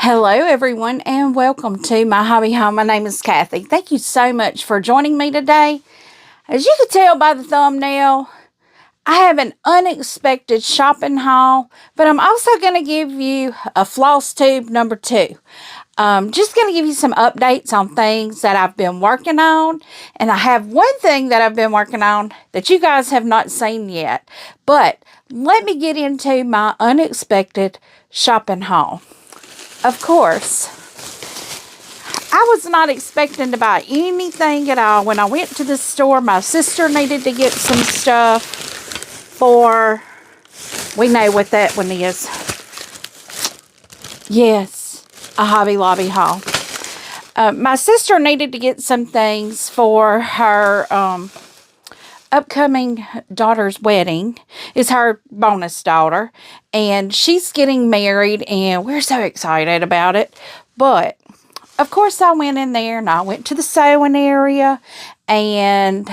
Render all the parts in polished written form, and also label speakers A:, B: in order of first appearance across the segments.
A: Hello everyone and welcome to my hobby home. My name is Cathy. Thank you so much for joining me today. As you can tell by the thumbnail, I have an unexpected shopping haul, but I'm also going to give you a floss tube number 2. Just going to give you some updates on things that I've been working on. And I have one thing that I've been working on that you guys have not seen yet. But let me get into my unexpected shopping haul. Of course, I was not expecting to buy anything at all. When I went to the store, my sister needed to get some stuff for, we know what that one is. Yes, a Hobby Lobby haul. My sister needed to get some things for her upcoming daughter's wedding. Is her bonus daughter, and she's getting married, and we're so excited about it. But of course I went in there and I went to the sewing area, and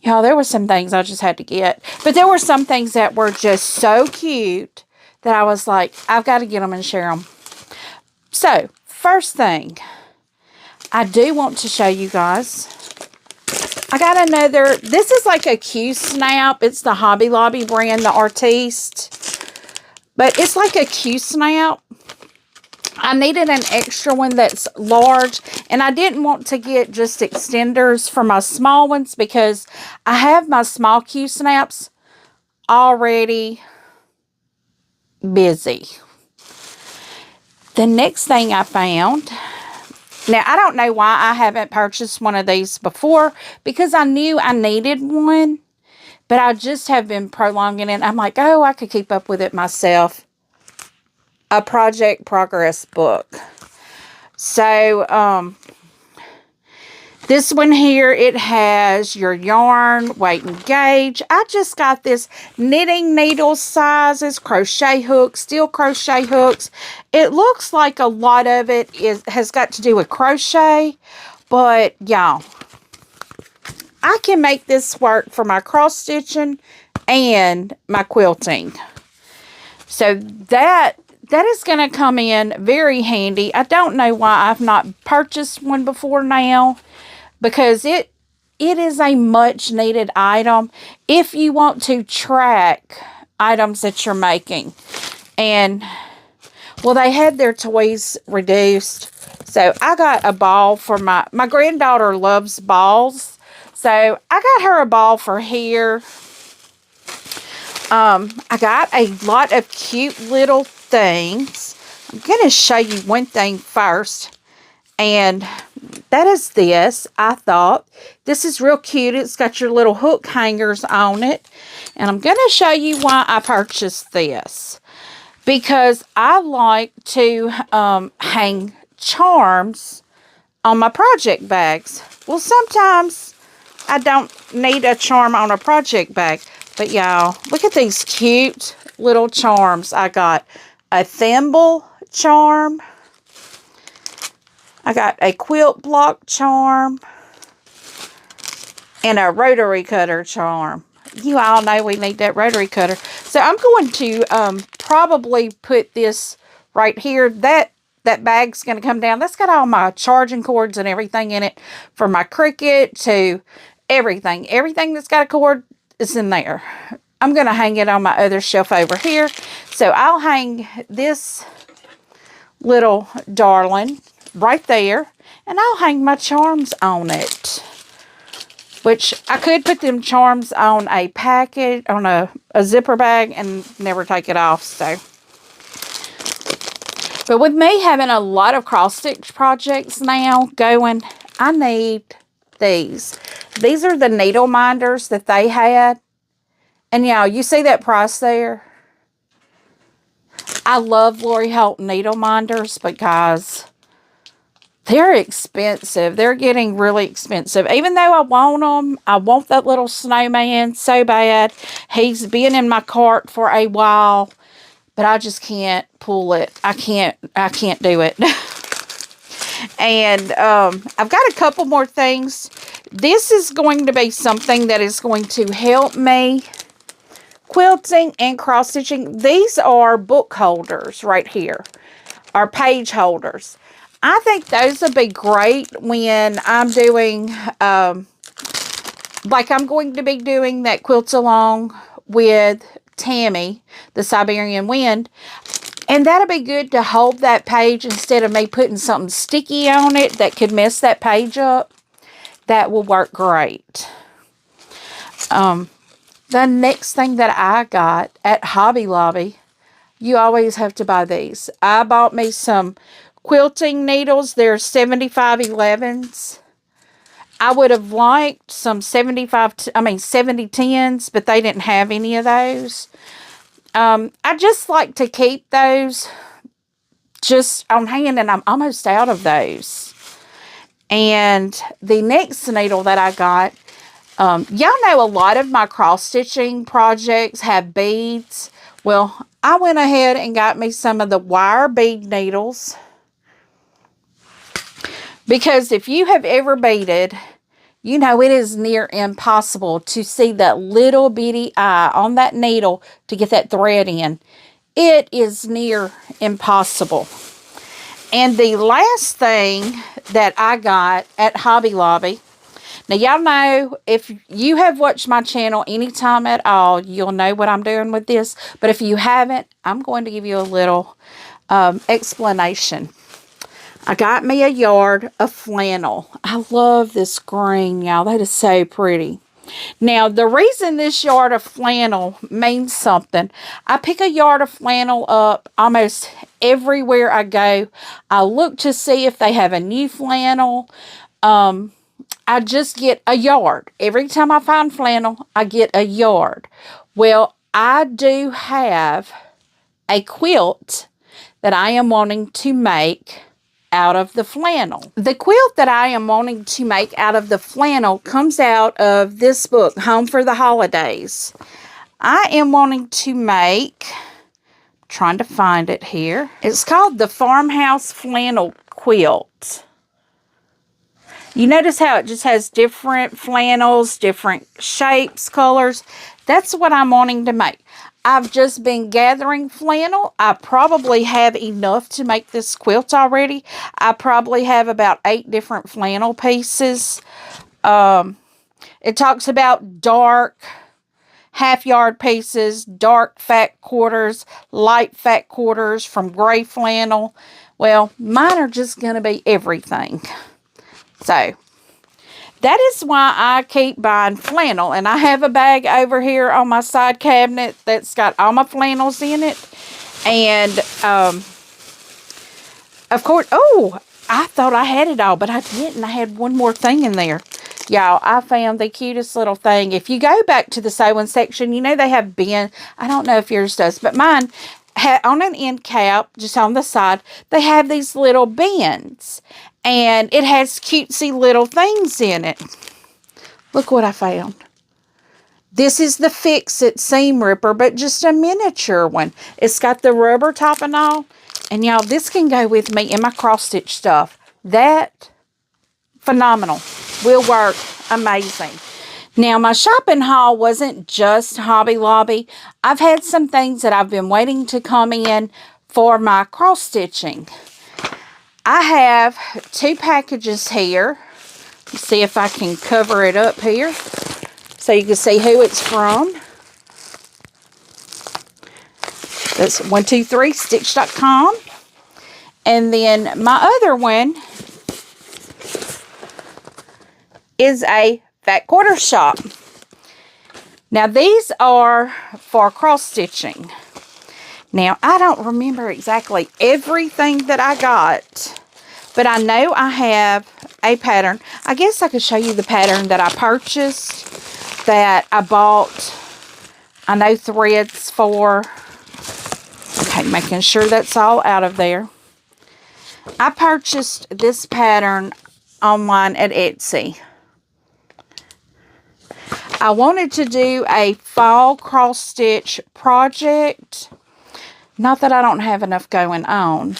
A: y'all, there were some things I just had to get, but there were some things that were just so cute that I was like, I've got to get them and share them. So first thing I do want to show you guys, I got another, this is like a Q-snap. It's the Hobby Lobby brand, the Artiste. But it's like a Q-snap. I needed an extra one that's large. And I didn't want to get just extenders for my small ones because I have my small Q-snaps already busy. The next thing I found, now, I don't know why I haven't purchased one of these before, because I knew I needed one, but I just have been prolonging it. I'm like, oh, I could keep up with it myself. A project progress book. So, this one here, it has your yarn, weight, and gauge. I just got this knitting needle sizes, crochet hooks, steel crochet hooks. It looks like a lot of it has got to do with crochet, but y'all, I can make this work for my cross stitching and my quilting. So that is going to come in very handy. I don't know why I've not purchased one before now, because it is a much needed item if you want to track items that you're making. And, well, they had their toys reduced. So I got a ball for my granddaughter loves balls. So I got her a ball for here. I got a lot of cute little things. I'm going to show you one thing first. And that is this. I thought this is real cute. It's got your little hook hangers on it. And I'm going to show you why I purchased this. Because I like to hang charms on my project bags. Well, sometimes I don't need a charm on a project bag. But y'all, look at these cute little charms. I got a thimble charm. I got a quilt block charm and a rotary cutter charm. You all know we need that rotary cutter. So I'm going to probably put this right here. That bag's going to come down. That's got all my charging cords and everything in it, from my Cricut to everything. Everything that's got a cord is in there. I'm going to hang it on my other shelf over here. So I'll hang this little darling right there, and I'll hang my charms on it, which I could put them charms on a package, on a zipper bag, and never take it off. So, but with me having a lot of cross stitch projects now going, I need these. These are the needle minders that they had, and y'all, you see that price there? I love Lori Holt needle minders, but guys, they're expensive. They're getting really expensive. Even though I want them, I want that little snowman so bad. He's been in my cart for a while, but I just can't pull it. I can't do it. And I've got a couple more things. This is going to be something that is going to help me quilting and cross stitching. These are book holders right here. or page holders. I think those would be great when I'm doing, like I'm going to be doing that quilt along with Tammy, the Siberian Wind. And that'll be good to hold that page instead of me putting something sticky on it that could mess that page up. That will work great. The next thing that I got at Hobby Lobby, you always have to buy these. I bought me some quilting needles. They're 7511s. I would have liked some 7010s, but they didn't have any of those. I just like to keep those just on hand, and I'm almost out of those. And the next needle that I got, y'all know a lot of my cross-stitching projects have beads. Well, I went ahead and got me some of the wire bead needles. Because if you have ever beaded, you know it is near impossible to see that little bitty eye on that needle to get that thread in. It is near impossible. And the last thing that I got at Hobby Lobby, now y'all know, if you have watched my channel anytime at all, you'll know what I'm doing with this. But if you haven't, I'm going to give you a little explanation. I got me a yard of flannel. I love this green, y'all. That is so pretty. Now, the reason this yard of flannel means something, I pick a yard of flannel up almost everywhere I go. I look to see if they have a new flannel. I just get a yard. Every time I find flannel, I get a yard. Well, I do have a quilt that I am wanting to make out of the flannel. The quilt that I am wanting to make out of the flannel comes out of this book, Home for the Holidays. I am wanting to make, trying to find it here. It's called the Farmhouse Flannel Quilt. You notice how it just has different flannels, different shapes, colors. That's what I'm wanting to make. I've just been gathering flannel. I probably have enough to make this quilt already. I probably have about 8 different flannel pieces. It talks about dark half-yard pieces, dark fat quarters, light fat quarters from gray flannel. Well, mine are just going to be everything. So, that is why I keep buying flannel. And I have a bag over here on my side cabinet that's got all my flannels in it. And, of course, oh, I thought I had it all, but I didn't. I had one more thing in there. Y'all, I found the cutest little thing. If you go back to the sewing section, you know they have bin. I don't know if yours does, but mine, on an end cap, just on the side, they have these little bins. And it has cutesy little things in it. Look what I found. This is the Fix-It seam ripper, but just a miniature one. It's got the rubber top and all. And y'all, this can go with me in my cross-stitch stuff. That, phenomenal. Will work amazing. Now, my shopping haul wasn't just Hobby Lobby. I've had some things that I've been waiting to come in for my cross-stitching. I have 2 packages here. Let's see if I can cover it up here so you can see who it's from. That's 123stitch.com. And then my other one is a Fat Quarter Shop. Now these are for cross-stitching. Now, I don't remember exactly everything that I got, but I know I have a pattern. I guess I could show you the pattern that I purchased, that I bought, I know, threads for. Okay, making sure that's all out of there. I purchased this pattern online at Etsy. I wanted to do a fall cross-stitch project. Not that I don't have enough going on,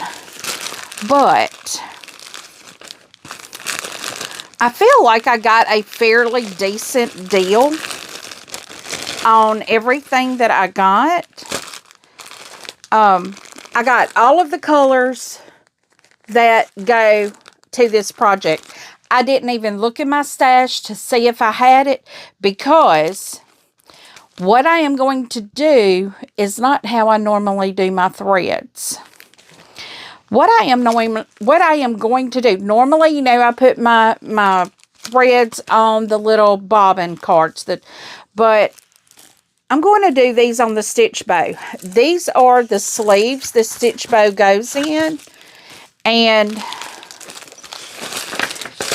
A: but I feel like I got a fairly decent deal on everything that I got. I got all of the colors that go to this project. I didn't even look in my stash to see if I had it, because what I am going to do is not how I normally do my threads. What I am going to do, normally, you know, I put my threads on the little bobbin carts, but I'm going to do these on the stitch bow. These are the sleeves the stitch bow goes in, and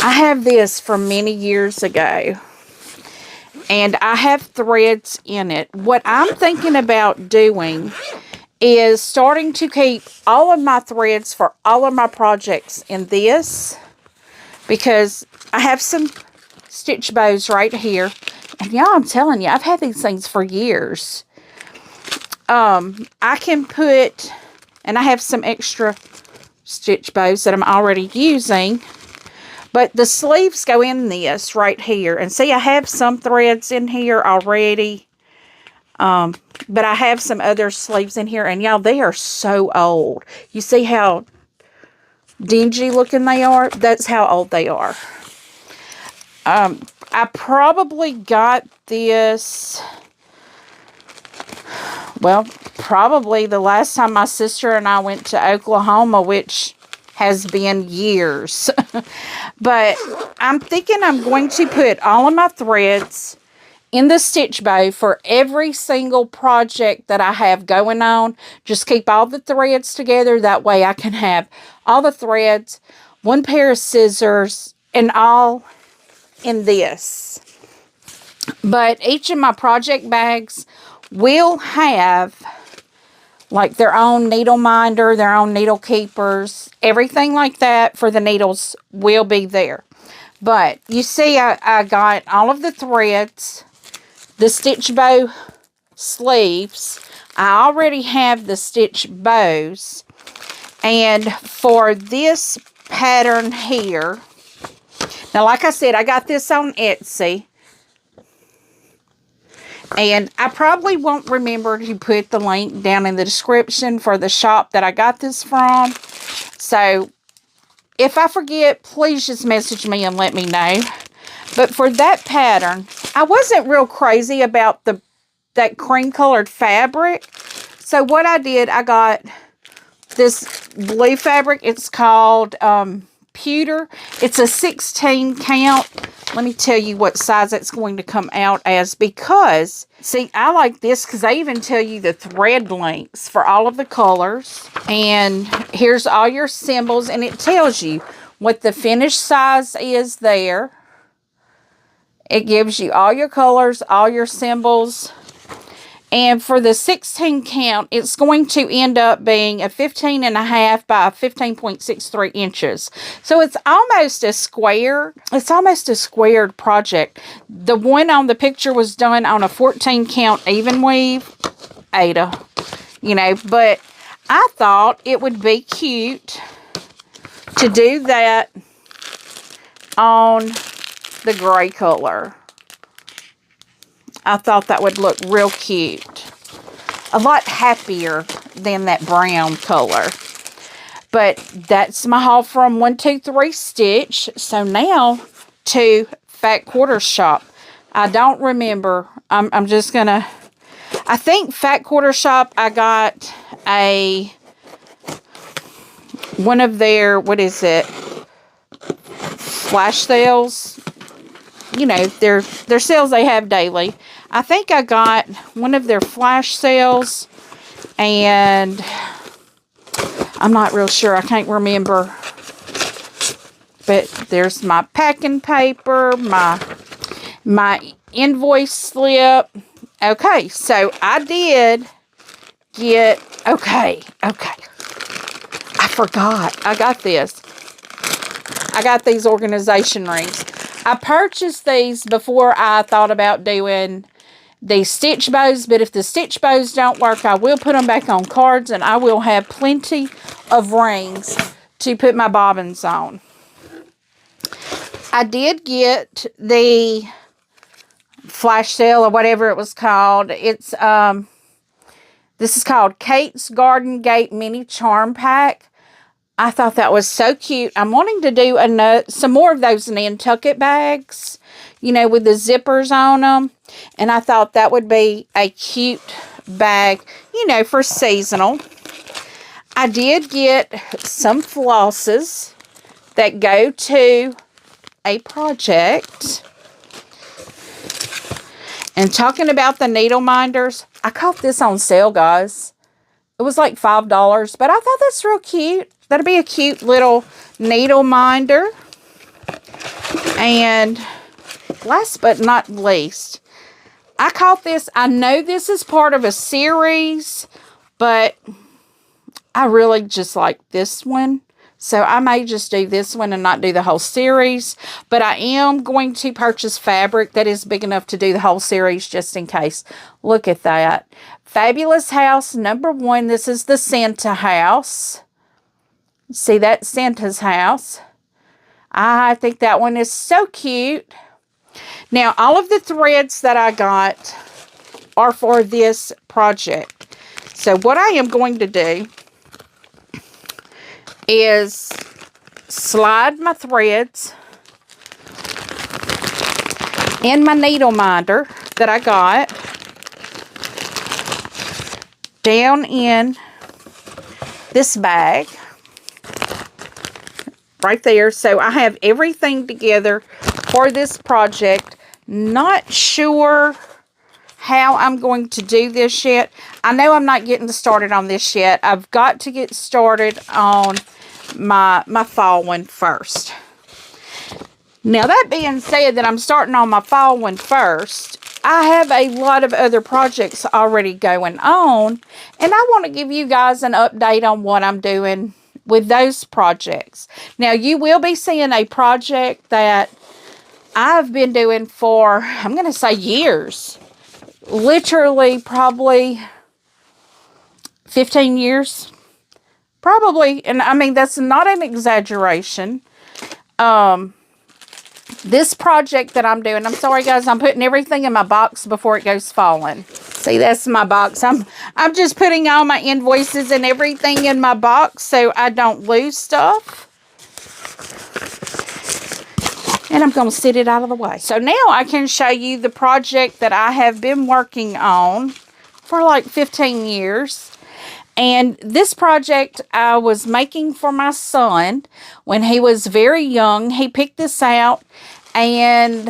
A: I have this from many years ago, and I have threads in it. What I'm thinking about doing is starting to keep all of my threads for all of my projects in this, because I have some stitch bows right here. And y'all, I'm telling you, I've had these things for years. I can put, and I have some extra stitch bows that I'm already using, but the sleeves go in this right here. And see, I have some threads in here already. But I have some other sleeves in here, and y'all, they are so old. You see how dingy looking they are? That's how old they are. I probably got this, well, probably the last time my sister and I went to Oklahoma, which has been years. But I'm thinking I'm going to put all of my threads in the stitch bow for every single project that I have going on. Just keep all the threads together. That way I can have all the threads, one pair of scissors, and all in this. But each of my project bags will have like their own needle minder, their own needle keepers, everything like that for the needles will be there. But you see, I got all of the threads, the stitch bow sleeves. I already have the stitch bows. And for this pattern here, now like I said, I got this on Etsy. And I probably won't remember to put the link down in the description for the shop that I got this from. So if I forget, please just message me and let me know. But for that pattern, I wasn't real crazy about that cream colored fabric. So what I did, I got this blue fabric. It's called pewter. It's a 16 count. Let me tell you what size it's going to come out as, because, see, I like this because they even tell you the thread lengths for all of the colors. And here's all your symbols, and it tells you what the finished size is there. It gives you all your colors, all your symbols. And for the 16 count, it's going to end up being a 15.5 by 15.63 inches. So it's almost a square. It's almost a squared project. The one on the picture was done on a 14 count even weave. Ada, you know, but I thought it would be cute to do that on the gray color. I thought that would look real cute. A lot happier than that brown color. But that's my haul from 123 Stitch. So now to Fat Quarter Shop. I don't remember. I'm just going to... I think Fat Quarter Shop, I got one of their, what is it? Flash sales. You know, their sales they have daily. I think I got one of their flash sales, and I'm not real sure. I can't remember. But there's my packing paper, my invoice slip. Okay, so I did get, okay. I forgot. I got this. I got these organization rings. I purchased these before I thought about doing the stitch bows, but if the stitch bows don't work, I will put them back on cards, and I will have plenty of rings to put my bobbins on. I did get the flash sale or whatever it was called. It's the This is called Kate's Garden Gate Mini Charm Pack. I thought that was so cute. I'm wanting to do some more of those Nantucket bags, you know, with the zippers on them. And I thought that would be a cute bag, you know, for seasonal. I did get some flosses that go to a project. And talking about the needle minders, I caught this on sale, guys. It was like $5, but I thought that's real cute. That'll be a cute little needle minder. And last but not least, I caught this. I know this is part of a series, but I really just like this one. So I may just do this one and not do the whole series. But I am going to purchase fabric that is big enough to do the whole series just in case. Look at that. Fabulous House #1. This is the Santa house. See, that's Santa's house. I think that one is so cute. Now, all of the threads that I got are for this project. So what I am going to do is slide my threads in my needle minder that I got down in this bag right there. So I have everything together for this project. Not sure how I'm going to do this yet. I know I'm not getting started on this yet. I've got to get started on my fall one first. Now, that being said that I'm starting on my fall one first, I have a lot of other projects already going on, and I want to give you guys an update on what I'm doing with those projects. Now, you will be seeing a project that I've been doing for, I'm going to say years. Literally, probably 15 years. Probably, and I mean, that's not an exaggeration. This project that I'm doing, I'm sorry guys, I'm putting everything in my box before it goes falling. See, that's my box. I'm just putting all my invoices and everything in my box so I don't lose stuff. And I'm going to sit it out of the way. So now I can show you the project that I have been working on for like 15 years. And this project I was making for my son when he was very young. He picked this out, and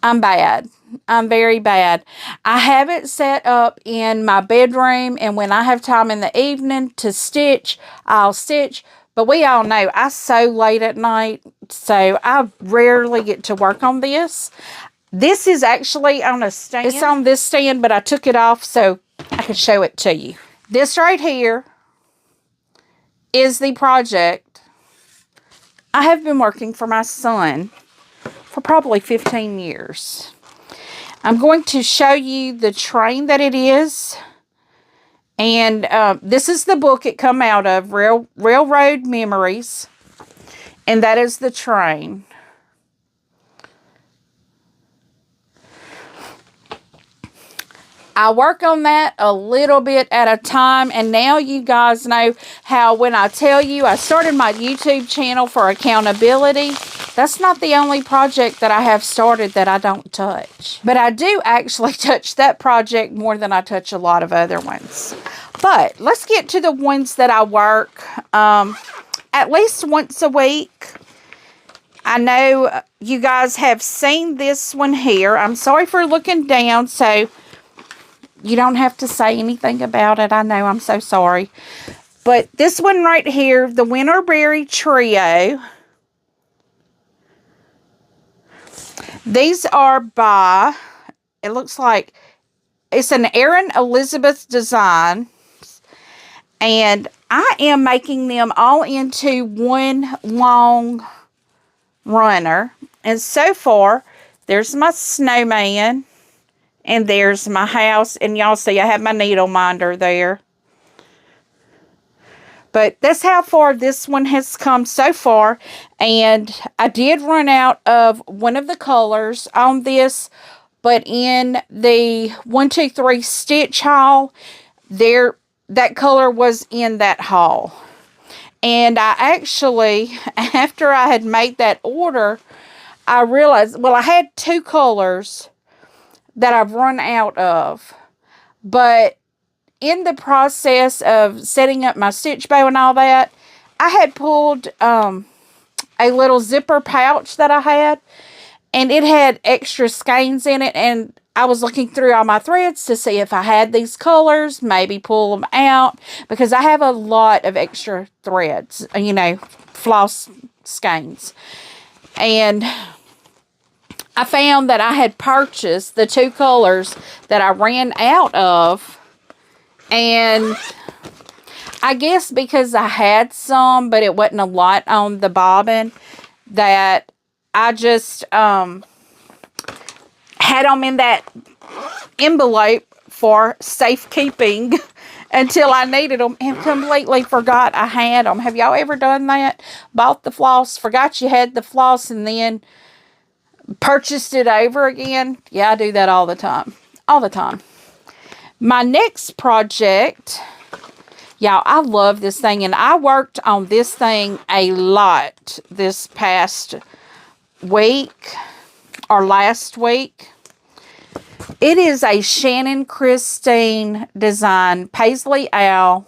A: I'm bad. I'm very bad. I have it set up in my bedroom, and when I have time in the evening to stitch, I'll stitch. But we all know I sew late at night, so I rarely get to work on this. This is actually on a stand. It's on this stand, but I took it off so I can show it to you. This right here is the project I have been working for my son for probably 15 years. I'm going to show you the train that it is. And this is the book it come out of, Railroad Memories. And that is the train. I work on that a little bit at a time, and now you guys know how when I tell you I started my YouTube channel for accountability, that's not the only project that I have started that I don't touch. But I do actually touch that project more than I touch a lot of other ones. But let's get to the ones that I work at least once a week. I know you guys have seen this one here. I'm sorry for looking down, so you don't have to say anything about it. I know, I'm so sorry. But this one right here, the Winterberry Trio. These are by, it looks like, it's an Erin Elizabeth design. And I am making them all into one long runner. And so far, there's my snowman. And there's my house. And y'all see I have my needle minder there. But that's how far this one has come so far. And I did run out of one of the colors on this. But in the 1, 2, 3 stitch haul, that color was in that haul. And I actually, after I had made that order, I realized, well, I had 2 colors that I've run out of. But in the process of setting up my stitch bow and all that, I had pulled a little zipper pouch that I had, and it had extra skeins in it, and I was looking through all my threads to see if I had these colors, maybe pull them out, because I have a lot of extra threads, you know, floss skeins. And I found that I had purchased the 2 colors that I ran out of, and I guess because I had some, but it wasn't a lot on the bobbin, that I just had them in that envelope for safekeeping until I needed them, and completely forgot I had them. Have y'all ever done that? Bought the floss, forgot you had the floss, and then purchased it over again? Yeah, I do that all the time. All the time. My next project, y'all, I love this thing, and I worked on this thing a lot this past week, or last week. It is a Shannon Christine design Paisley Owl.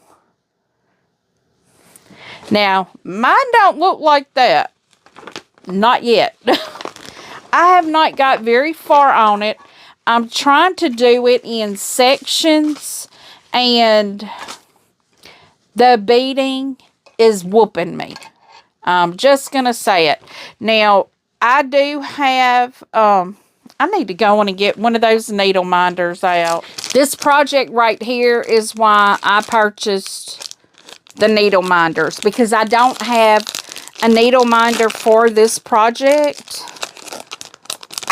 A: Now, mine don't look like that. Not yet. I have not got very far on it. I'm trying to do it in sections, and the beading is whooping me. I'm just going to say it. Now, I do have, I need to go on and get one of those needle minders out. This project right here is why I purchased the needle minders, because I don't have a needle minder for this project.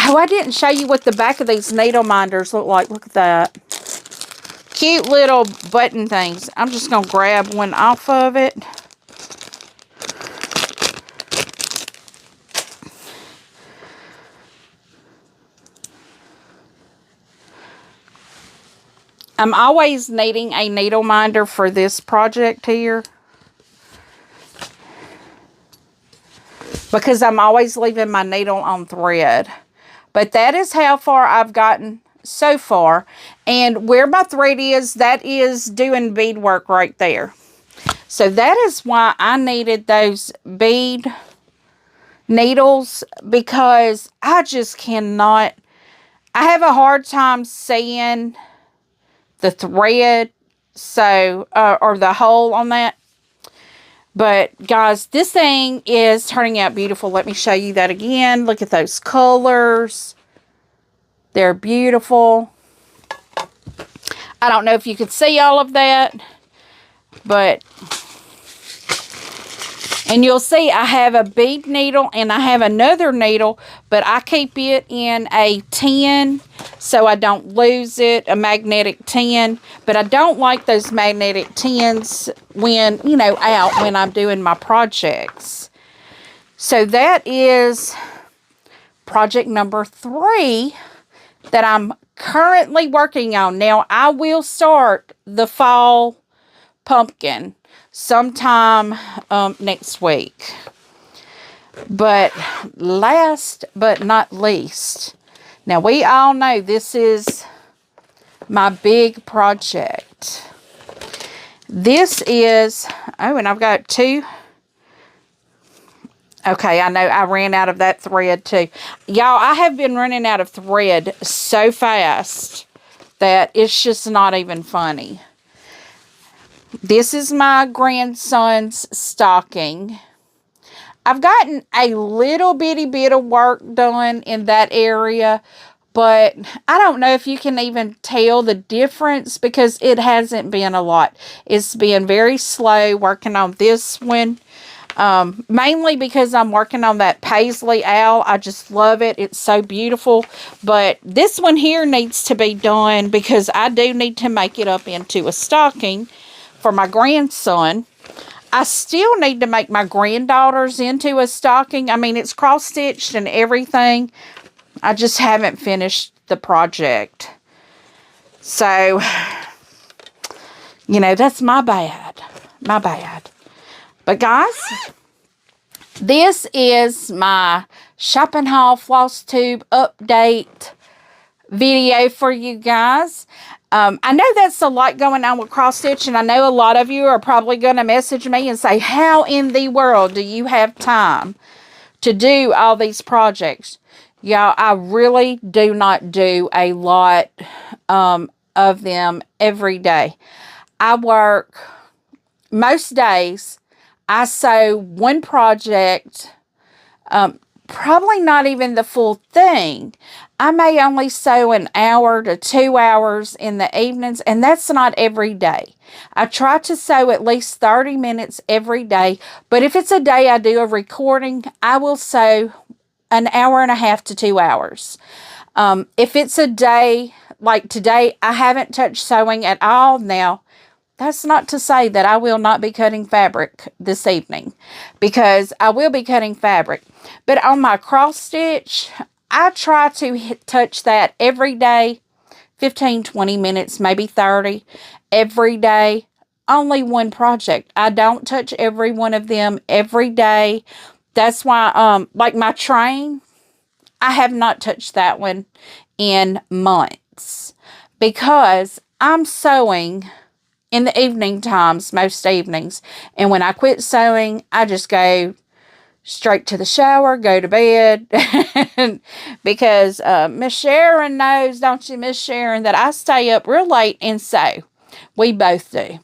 A: Oh, I didn't show you what the back of these needle minders look like. Look at that. Cute little button things. I'm just going to grab one off of it. I'm always needing a needle minder for this project here, because I'm always leaving my needle on thread. But that is how far I've gotten so far. And where my thread is, that is doing beadwork right there. So that is why I needed those bead needles, because I just cannot, I have a hard time seeing the thread, so, or the hole on that. But guys, this thing is turning out beautiful. Let me show you that again. Look at those colors. They're beautiful. I don't know if you could see all of that, but, and you'll see I have a bead needle and I have another needle, but I keep it in a tin so I don't lose it, a magnetic tin. But I don't like those magnetic tins when, you know, out when I'm doing my projects. So that is project number 3 that I'm currently working on. Now, I will start the fall pumpkin sometime next week. But last but not least, now we all know this is my big project. This is, oh, and I've got 2. Okay, I know I ran out of that thread too. Y'all, I have been running out of thread so fast that it's just not even funny. This is my grandson's stocking. I've gotten a little bitty bit of work done in that area, but I don't know if you can even tell the difference because it hasn't been a lot. It's been very slow working on this one. Mainly because I'm working on that Paisley Owl. I just love it. It's so beautiful. But this one here needs to be done because I do need to make it up into a stocking for my grandson. I still need to make my granddaughter's into a stocking. I mean, it's cross-stitched and everything. I just haven't finished the project. So, you know, that's my bad. My bad. But guys, this is my shopping haul floss tube update video for you guys. I know that's a lot going on with cross stitch, and I know a lot of you are probably going to message me and say, how in the world do you have time to do all these projects? Y'all, I really do not do a lot of them every day. I work most days. I sew one project, probably not even the full thing. I may only sew an hour to 2 hours in the evenings, and that's not every day. I try to sew at least 30 minutes every day, but if it's a day I do a recording, I will sew an hour and a half to 2 hours. If it's a day like today, I haven't touched sewing at all. Now, that's not to say that I will not be cutting fabric this evening, because I will be cutting fabric. But on my cross stitch, I try to touch that every day, 15, 20 minutes, maybe 30 every day. Only one project. I don't touch every one of them every day. That's why, like my train, I have not touched that one in months, because I'm sewing in the evening times, most evenings. And when I quit sewing, I just go straight to the shower, go to bed. Because Miss Sharon knows, don't you, Miss Sharon, that I stay up real late and sew. We both do.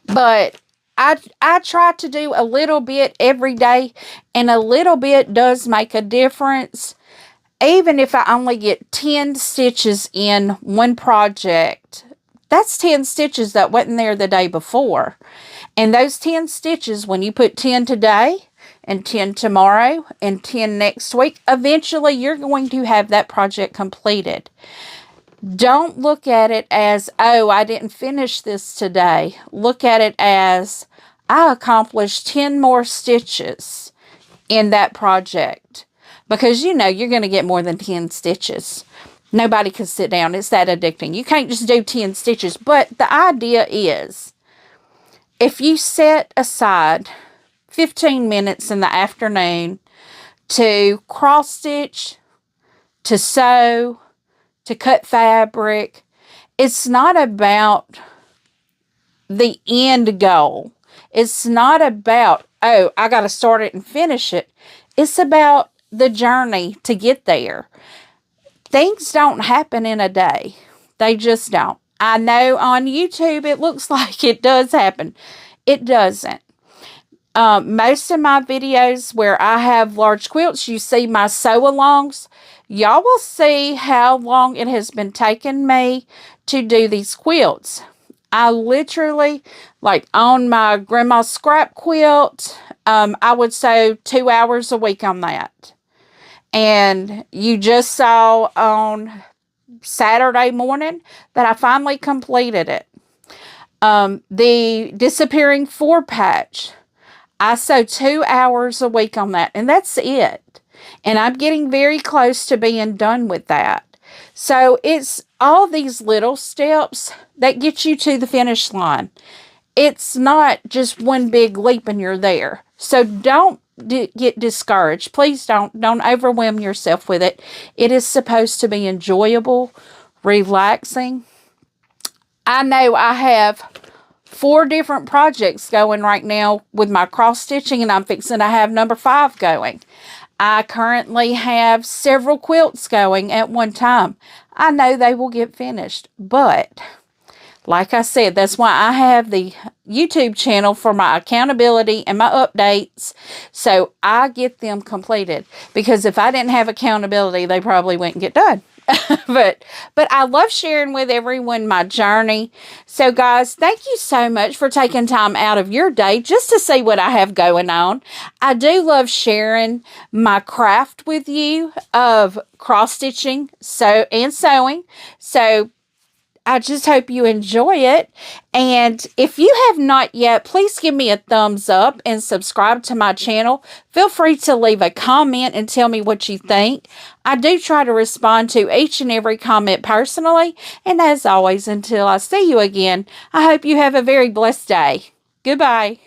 A: But I try to do a little bit every day, and a little bit does make a difference. Even if I only get 10 stitches in one project, that's 10 stitches that wasn't there the day before. And those 10 stitches, when you put 10 today and 10 tomorrow and 10 next week, eventually you're going to have that project completed. Don't look at it as, oh, I didn't finish this today. Look at it as, I accomplished 10 more stitches in that project. Because, you know, you're going to get more than 10 stitches. Nobody can sit down. It's that addicting. You can't just do 10 stitches. But the idea is, if you set aside 15 minutes in the afternoon to cross stitch, to sew, to cut fabric, it's not about the end goal. It's not about, oh, I got to start it and finish it. It's about the journey to get there. Things don't happen in a day. They just don't. I know on YouTube it looks like it does happen. It doesn't. Most of my videos where I have large quilts, you see my sew-alongs. Y'all will see how long it has been taking me to do these quilts. I literally, like on my grandma's scrap quilt, I would sew 2 hours a week on that. And you just saw on Saturday morning that I finally completed it. The disappearing 4-patch, I sew 2 hours a week on that, and that's it. And I'm getting very close to being done with that. So it's all these little steps that get you to the finish line. It's not just one big leap and you're there. So don't get discouraged. Please don't overwhelm yourself with it. It is supposed to be enjoyable, relaxing. I know I have 4 different projects going right now with my cross stitching, and I'm fixing to have number 5 going. I currently have several quilts going at one time. I know they will get finished, but like I said, that's why I have the YouTube channel for my accountability and my updates, so I get them completed. Because if I didn't have accountability, they probably wouldn't get done. but I love sharing with everyone my journey. So guys, thank you so much for taking time out of your day just to see what I have going on. I do love sharing my craft with you of cross stitching and sewing. So I just hope you enjoy it. And if you have not yet, please give me a thumbs up and subscribe to my channel. Feel free to leave a comment and tell me what you think. I do try to respond to each and every comment personally. And as always, until I see you again, I hope you have a very blessed day. Goodbye.